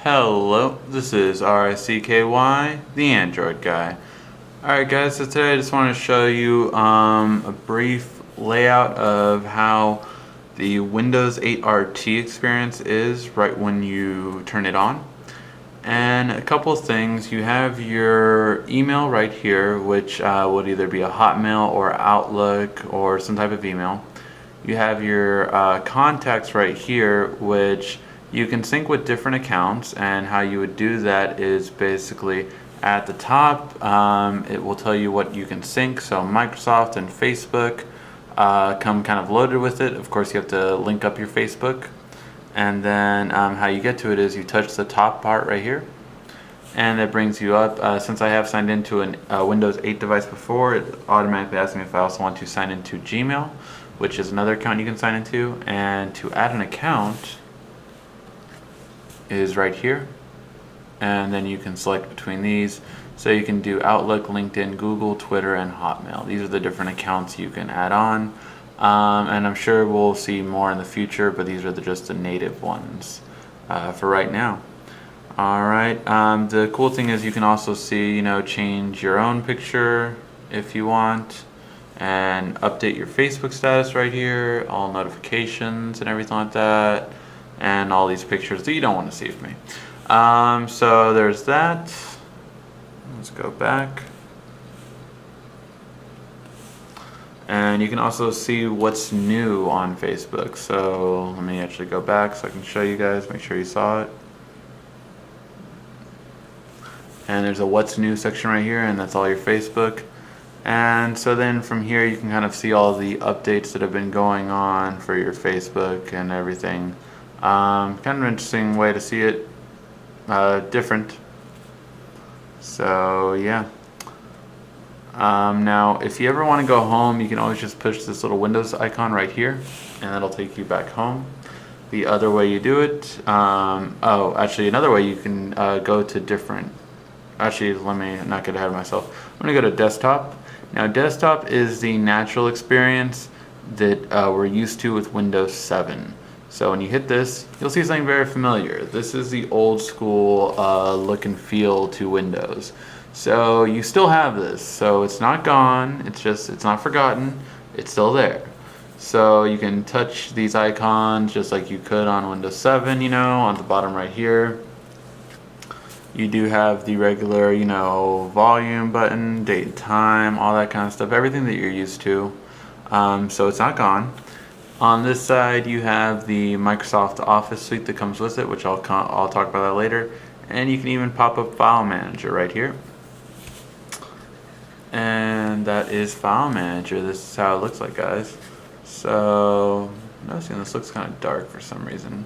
Hello, this is RICKY, the Android guy. Alright guys, so today I just want to show you a brief layout of how the Windows 8 RT experience is right when you turn it on. And a couple of things, you have your email right here, which would either be a Hotmail or Outlook or some type of email. You have your contacts right here, which you can sync with different accounts, and how you would do that is basically at the top it will tell you what you can sync. So Microsoft and Facebook come kind of loaded with it. Of course you have to link up your Facebook, and then how you get to it is you touch the top part right here and it brings you up. Since I have signed into a Windows 8 device before, it automatically asks me if I also want to sign into Gmail, which is another account you can sign into. And to add an account is right here, and then you can select between these. So you can do Outlook, LinkedIn, Google, Twitter, and Hotmail. These are the different accounts you can add on, and I'm sure we'll see more in the future, but these are just the native ones for right now. Alright, the cool thing is you can also see, change your own picture if you want, and update your Facebook status right here, all notifications and everything like that, and all these pictures that you don't want to see of me. So there's that. Let's go back. And you can also see what's new on Facebook. So let me actually go back so I can show you guys, make sure you saw it. And there's a what's new section right here, and that's all your Facebook. And so then from here you can kind of see all the updates that have been going on for your Facebook and everything. Kind of an interesting way to see it, different. So yeah. Now if you ever want to go home, you can always just push this little Windows icon right here, and that'll take you back home. The other way you do it, actually another way you can go to different, actually let me not get ahead of myself. I'm going to go to desktop. Now desktop is the natural experience that we're used to with Windows 7. So when you hit this, you'll see something very familiar. This is the old school look and feel to Windows. So you still have this. So it's not gone, it's not forgotten, it's still there. So you can touch these icons just like you could on Windows 7, on the bottom right here. You do have the regular, volume button, date and time, all that kind of stuff, everything that you're used to. So it's not gone. On this side you have the Microsoft Office suite that comes with it, which I'll talk about that later. And you can even pop up File Manager right here. And that is File Manager. This is how it looks like, guys. So, noticing this looks kind of dark for some reason.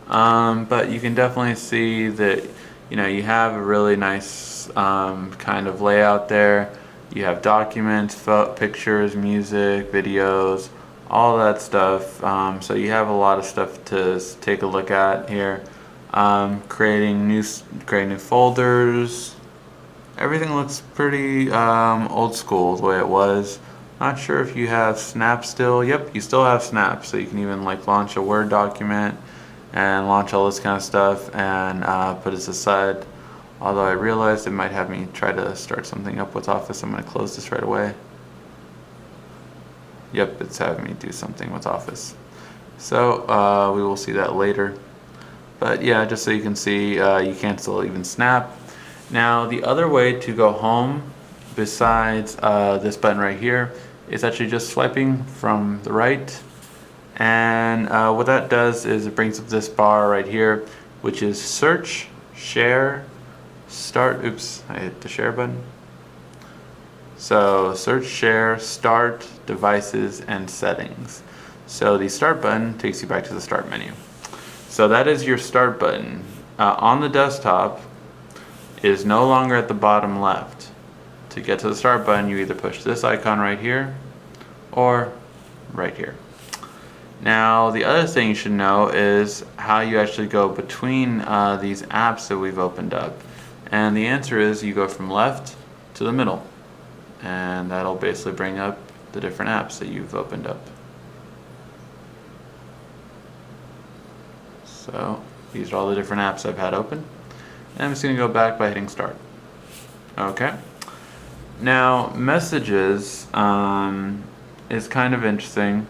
But you can definitely see that, you have a really nice kind of layout there. You have documents, pictures, music, videos, all that stuff. So you have a lot of stuff to take a look at here. Creating new folders. Everything looks pretty old school the way it was. Not sure if you have Snap still. Yep, you still have Snap, so you can even launch a Word document and launch all this kind of stuff and put it aside. Although I realized it might have me try to start something up with Office. I'm going to close this right away. Yep, it's having me do something with Office. So we will see that later. But yeah, just so you can see, you can still even snap. Now the other way to go home, besides this button right here, is actually just swiping from the right. And what that does is it brings up this bar right here, which is search, share, start. Oops, I hit the share button. So search, share, start, devices, and settings. So the start button takes you back to the start menu. So that is your start button. On the desktop, it is no longer at the bottom left. To get to the start button, you either push this icon right here or right here. Now the other thing you should know is how you actually go between these apps that we've opened up. And the answer is you go from left to the middle. And that'll basically bring up the different apps that you've opened up. So These are all the different apps I've had open. And I'm just going to go back by hitting start. Okay. Now, messages is kind of interesting.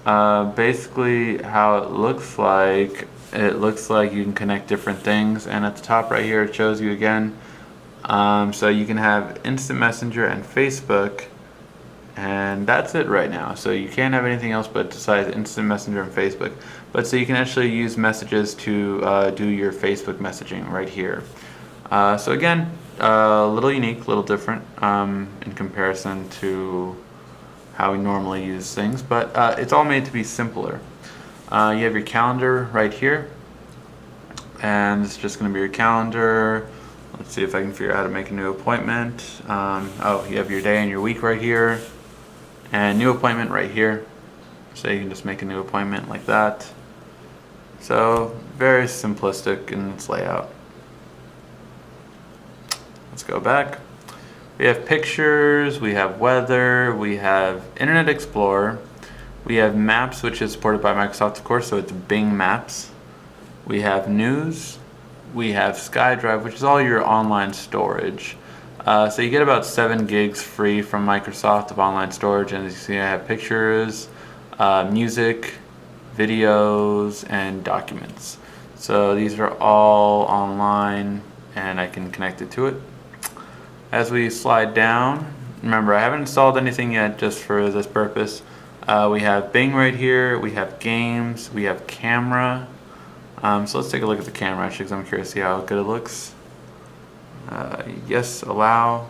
Basically, how it looks like you can connect different things, and at the top right here it shows you again. So you can have Instant Messenger and Facebook, and that's it right now. So you can't have anything else but besides Instant Messenger and Facebook. But so you can actually use messages to do your Facebook messaging right here. So again, a little unique, a little different in comparison to how we normally use things, but it's all made to be simpler. You have your calendar right here, and it's just going to be your calendar. Let's see if I can figure out how to make a new appointment. Oh, you have your day and your week right here, and new appointment right here. So you can just make a new appointment like that. So very simplistic in its layout. Let's go back. We have pictures, we have weather, we have Internet Explorer, we have Maps, which is supported by Microsoft, of course, so it's Bing Maps. We have News, we have SkyDrive, which is all your online storage. So you get about 7 gigs free from Microsoft of online storage, and as you see, I have pictures, music, videos, and documents. So these are all online, and I can connect it to it. As we slide down, remember I haven't installed anything yet just for this purpose. We have Bing right here, we have games, we have camera. So let's take a look at the camera actually because I'm curious to see how good it looks. Yes, allow.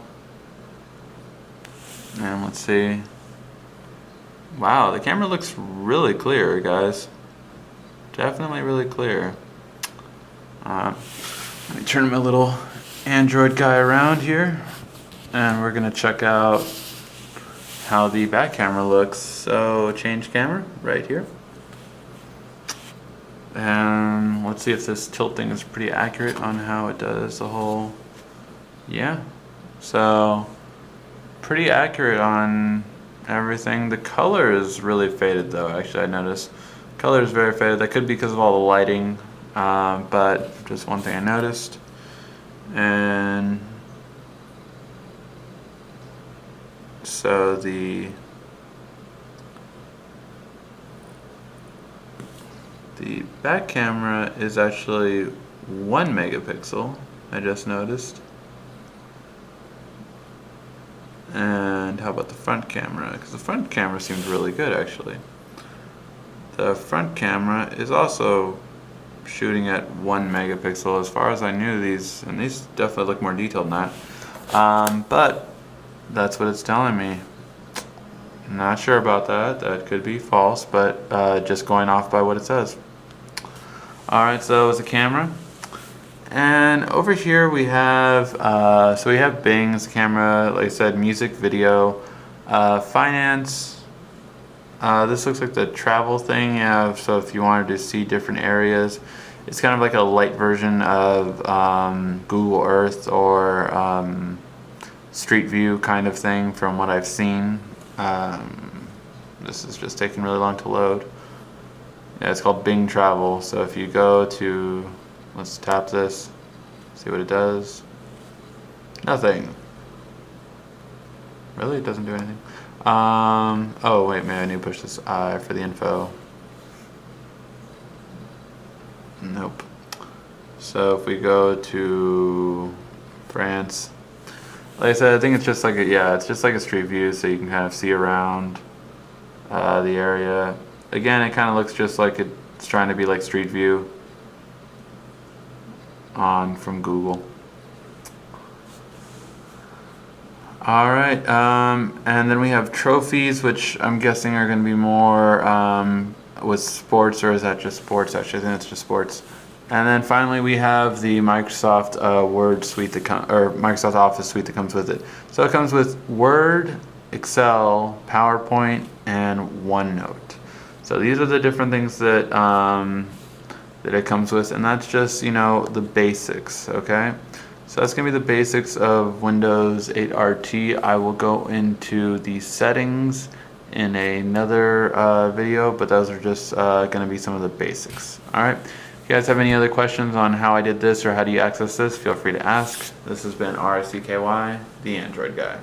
And let's see. Wow, the camera looks really clear, guys. Definitely really clear. Let me turn my little Android guy around here, and we're gonna check out how the back camera looks. So change camera right here, and let's see if this tilting is pretty accurate on how it does the whole. Yeah, so pretty accurate on everything. The color is really faded though, actually I noticed. Color is very faded. That could be because of all the lighting, but just one thing I noticed. And so the back camera is actually 1 megapixel, I just noticed. And how about the front camera? Because the front camera seems really good actually. The front camera is also shooting at 1 megapixel. As far as I knew, these definitely look more detailed than that. But that's what it's telling me. Not sure about that. That could be false, but just going off by what it says. Alright, so it's a camera. And over here we have, so we have Bing's camera, like I said, music, video, finance. This looks like the travel thing, yeah, so if you wanted to see different areas, it's kind of like a light version of Google Earth or Street View kind of thing from what I've seen. This is just taking really long to load. Yeah, it's called Bing Travel, so if you go to, let's tap this, see what it does. Nothing. Really? It doesn't do anything? Oh wait, maybe I need to push this I for the info. Nope. So if we go to France, like I said, I think it's just like it's just like a street view, so you can kind of see around the area. Again, it kind of looks just like it's trying to be like Street View from Google. Alright, and then we have trophies, which I'm guessing are going to be more with sports, or is that just sports? Actually, I think it's just sports. And then finally we have the Microsoft Word suite or Microsoft Office suite that comes with it. So it comes with Word, Excel, PowerPoint, and OneNote. So these are the different things that that it comes with, and that's just, you know, the basics, okay? So that's going to be the basics of Windows 8 RT. I will go into the settings in another video, but those are just going to be some of the basics. Alright, if you you guys have any other questions on how I did this or how do you access this, feel free to ask. This has been RSCKY, the Android Guy.